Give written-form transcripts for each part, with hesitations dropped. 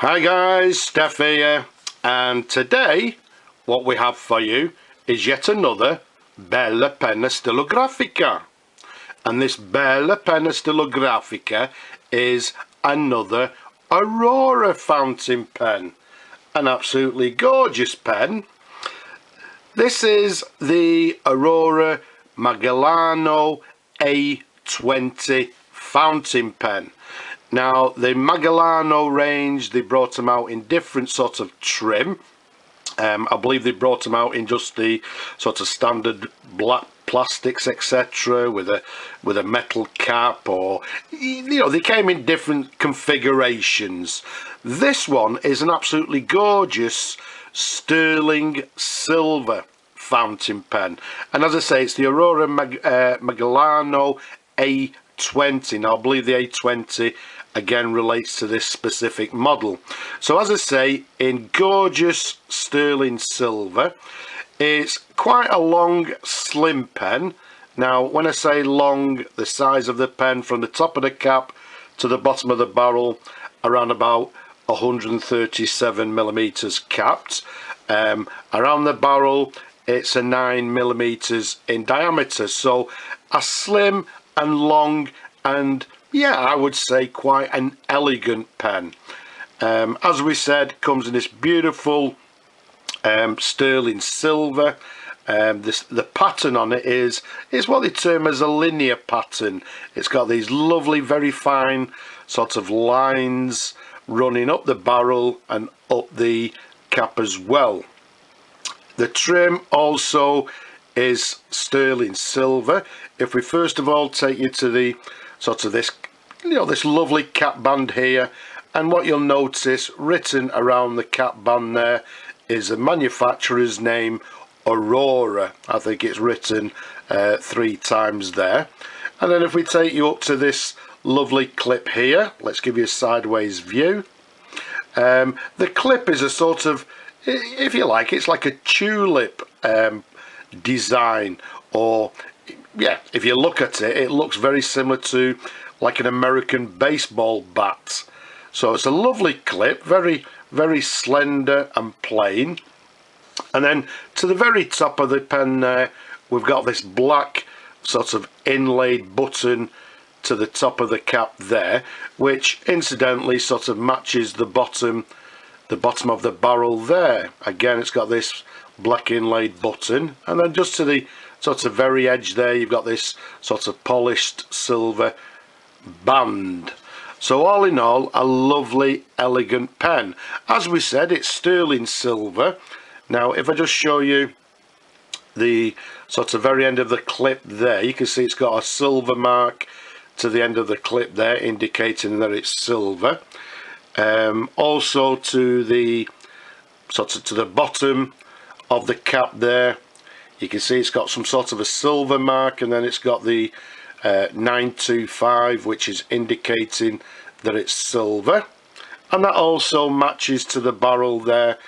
Hi guys, Steph here, and today what we have for you is yet another bella penna stilografica, and this bella penna stilografica is another Aurora fountain pen, an absolutely gorgeous pen. This is the Aurora Magellano A20 fountain pen. Now the Magellano range, they brought them out in different sorts of trim. I believe they brought them out in just the sort of standard black plastics, etc., with a metal cap, or they came in different configurations. This one is an absolutely gorgeous sterling silver fountain pen, and as I say, it's the Aurora Magellano A20. Now I believe the A20 again relates to this specific model. So as I say, in gorgeous sterling silver. It's quite a long slim pen. Now when I say long, the size of the pen from the top of the cap to the bottom of the barrel, around about 137 millimeters capped. Around the barrel it's a 9 millimeters in diameter, so a slim and long, and yeah, I would say quite an elegant pen. As we said, comes in this beautiful sterling silver. The pattern on it is what they term as a linear pattern. It's got these lovely, very fine sort of lines running up the barrel and up the cap as well. The trim also is sterling silver. If we first of all take you to the sort of this lovely cap band here, and what you'll notice written around the cap band there is the manufacturer's name, Aurora. I think it's written 3 times there. And then if we take you up to this lovely clip here, let's give you a sideways view. The clip is a sort of, if you like, it's like a tulip design, or yeah, if you look at it, it looks very similar to like an American baseball bat. So it's a lovely clip, very, very slender and plain. And then to the very top of the pen there, we've got this black sort of inlaid button to the top of the cap there, which incidentally sort of matches the bottom of the barrel there. Again, it's got this black inlaid button, and then just to the sort of very edge there, you've got this sort of polished silver band. So all in all, a lovely, elegant pen. As we said, it's sterling silver. Now if I just show you the sort of very end of the clip there, you can see it's got a silver mark to the end of the clip there, indicating that it's silver. Also to the sort of to the bottom of the cap there, you can see it's got some sort of a silver mark, and then it's got the 925, which is indicating that it's silver, and that also matches to the barrel there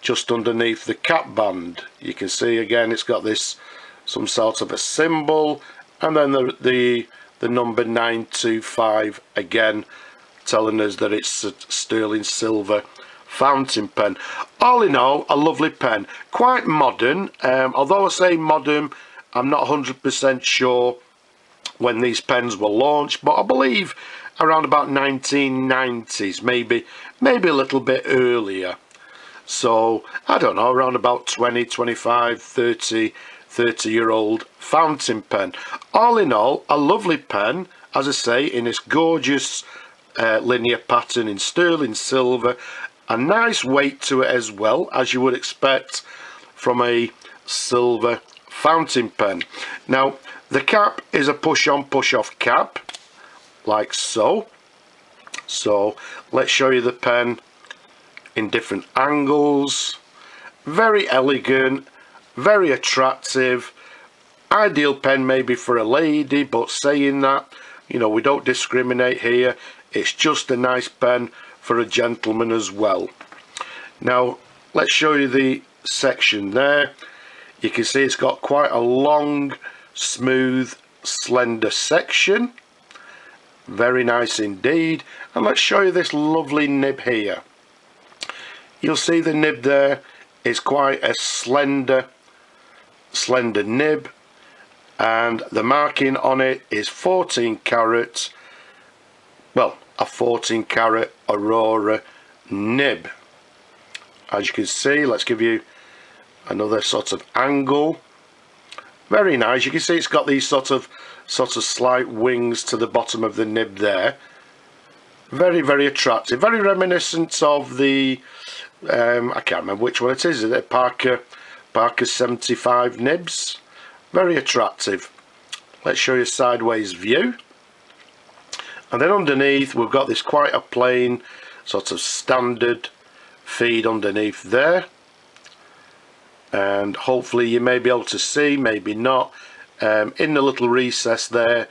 just underneath the cap band. You can see again it's got this some sort of a symbol, and then the number 925 again, telling us that it's a sterling silver fountain pen. All in all, a lovely pen, quite modern. Although I say modern, I'm not 100% sure when these pens were launched, but I believe around about 1990s, maybe a little bit earlier. So I don't know, around about 20, 25, 30 year old fountain pen. All in all, a lovely pen, as I say, in this gorgeous linear pattern in sterling silver. A nice weight to it as well, as you would expect from a silver fountain pen. Now the cap is a push-on, push-off cap, like so. So let's show you the pen in different angles. Very elegant, very attractive, ideal pen maybe for a lady, but saying that, we don't discriminate here. It's just a nice pen for a gentleman as well. Now let's show you the section there. You can see it's got quite a long, smooth, slender section. very nice indeed. And let's show you this lovely nib here. You'll see the nib there is quite a slender nib, and the marking on it is 14 carat, well, a 14 carat Aurora nib. As you can see, let's give you another sort of angle. Very nice. You can see it's got these sort of slight wings to the bottom of the nib there. Very, very attractive. Very reminiscent of the I can't remember which one it is it Parker 75 nibs. Very attractive. Let's show you a sideways view. And then underneath we've got this quite a plain sort of standard feed underneath there, and hopefully you may be able to see, maybe not, in the little recess there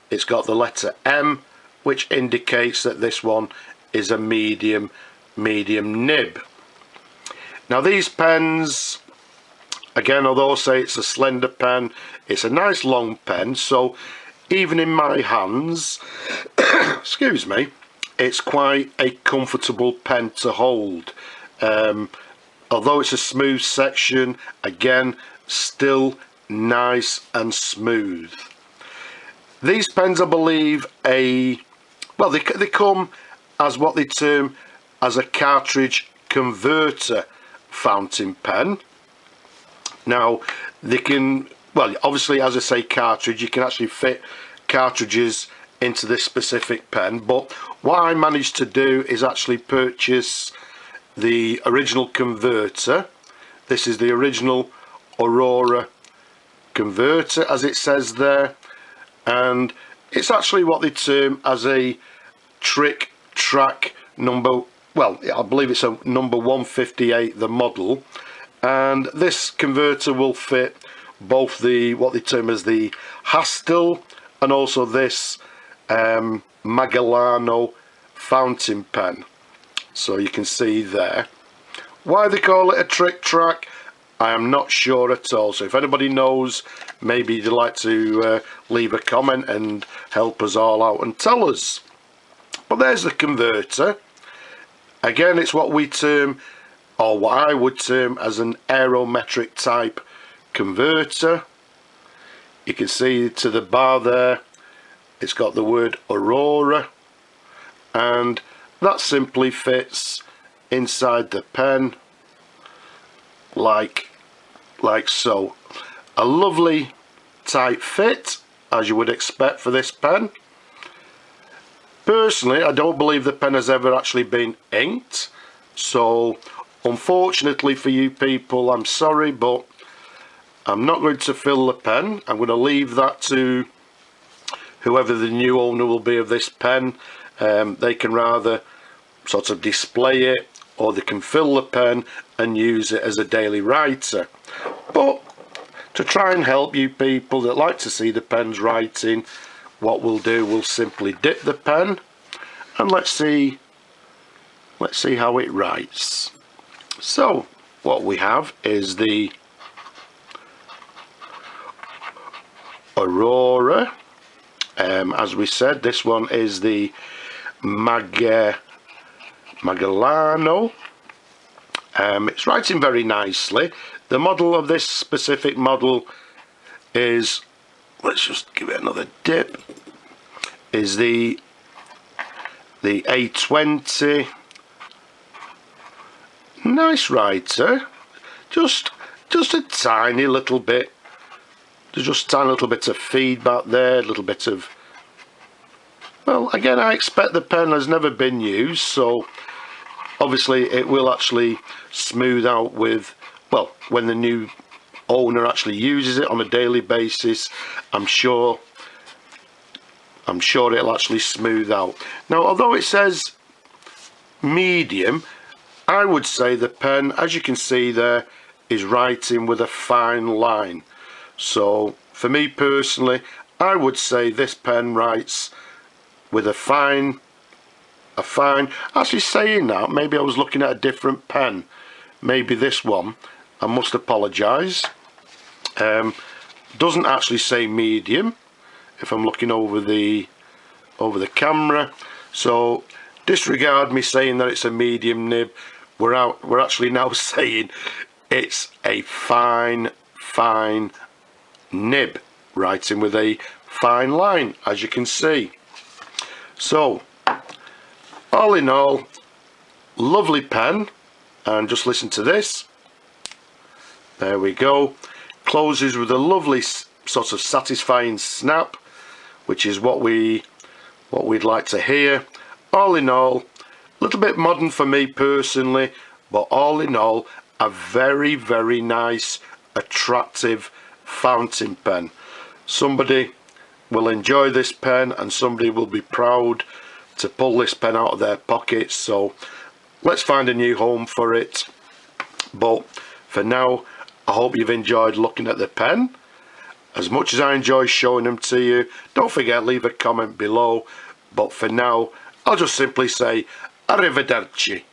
it's got the letter M, which indicates that this one is a medium nib. Now these pens, again, although I say it's a slender pen, it's a nice long pen, so even in my hands excuse me, it's quite a comfortable pen to hold. Although it's a smooth section, again, still nice and smooth. These pens, I believe, they come as what they term as a cartridge converter fountain pen. Now they can, well, obviously, as I say cartridge, you can actually fit cartridges into this specific pen, but what I managed to do is actually purchase the original converter. This is the original Aurora converter, as it says there, and it's actually what they term as a Trik-Trak number, well, I believe it's a number 158, the model, and this converter will fit both the what they term as the Hastel and also this Magellano fountain pen. So you can see there. Why they call it a Trik-Trak, I am not sure at all. So if anybody knows, maybe you'd like to leave a comment and help us all out and tell us. But there's the converter. Again, it's what we term, or what I would term, as an aerometric type converter. You can see to the bar there, it's got the word Aurora, and that simply fits inside the pen like so. A lovely tight fit, as you would expect for this pen. Personally, I don't believe the pen has ever actually been inked, so unfortunately for you people, I'm sorry, but I'm not going to fill the pen. I'm going to leave that to whoever the new owner will be of this pen. They can rather sort of display it, or they can fill the pen and use it as a daily writer. But to try and help you people that like to see the pens writing, what we'll do, we'll simply dip the pen and let's see how it writes. So what we have is the Aurora. As we said, this one is the Magellano. It's writing very nicely. The model of this specific model is, let's just give it another dip, is the A20. Nice writer, just a tiny little bit. There's just a tiny little bit of feedback there, a little bit of, well, again, I expect the pen has never been used, so obviously it will actually smooth out with, well, when the new owner actually uses it on a daily basis, I'm sure it'll actually smooth out. Now, although it says medium, I would say the pen, as you can see there, is writing with a fine line. So for me personally, I would say this pen writes with a fine, actually saying that, maybe I was looking at a different pen, maybe this one, I must apologise. Doesn't actually say medium if I'm looking over the over the camera, so disregard me saying that it's a medium nib. We're actually now saying it's a fine nib, writing with a fine line, as you can see. So all in all, lovely pen. And just listen to this. There we go. Closes with a lovely sort of satisfying snap, which is what we'd like to hear. All in all, a little bit modern for me personally, but all in all, a very nice, attractive fountain pen. Somebody will enjoy this pen, and somebody will be proud to pull this pen out of their pockets. So let's find a new home for it. But for now, I hope you've enjoyed looking at the pen as much as I enjoy showing them to you. Don't forget, leave a comment below. But for now, I'll just simply say arrivederci.